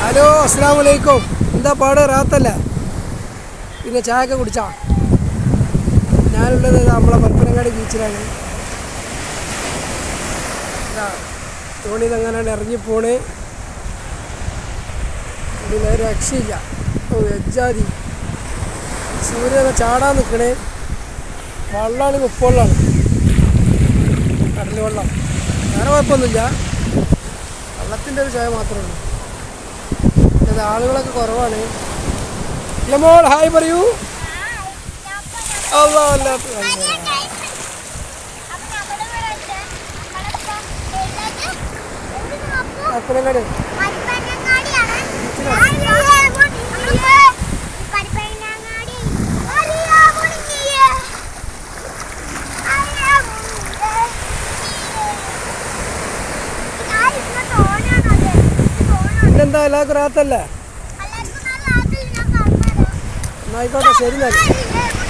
Hello, അസ്സലാമു അലൈക്കും. എന്താ പാട്, റാത്തല്ല? പിന്നെ ചായ ഒക്കെ കുടിച്ചാ? ഞാനുള്ളത് നമ്മളെ പരപ്പനങ്ങാടി ബീച്ചിലാണ്. തോണി തങ്ങാനാണ് ഇറങ്ങിപ്പോണ്. പിന്നെ രക്ഷയില്ല. ഓ എജ്ജാതി സൂര്യനെ ചാടാൻ നിൽക്കണേ. വെള്ളമാണ്, ഉപ്പുവെള്ളമാണ്, കടൽ വെള്ളം. വേറെ കുഴപ്പമൊന്നുമില്ല, വെള്ളത്തിൻ്റെ ഒരു ചായ മാത്രമേ ഉള്ളൂ. അത് ആളുകളൊക്കെ കുറവാണ്. മോൾ ഹായ് പറയൂ. പരപ്പനങ്ങാടി പിന്നെന്താ, എല്ലാവർക്കും റാത്തല്ലേ? എന്നായിക്കോട്ടെ, ശരി എന്നാൽ.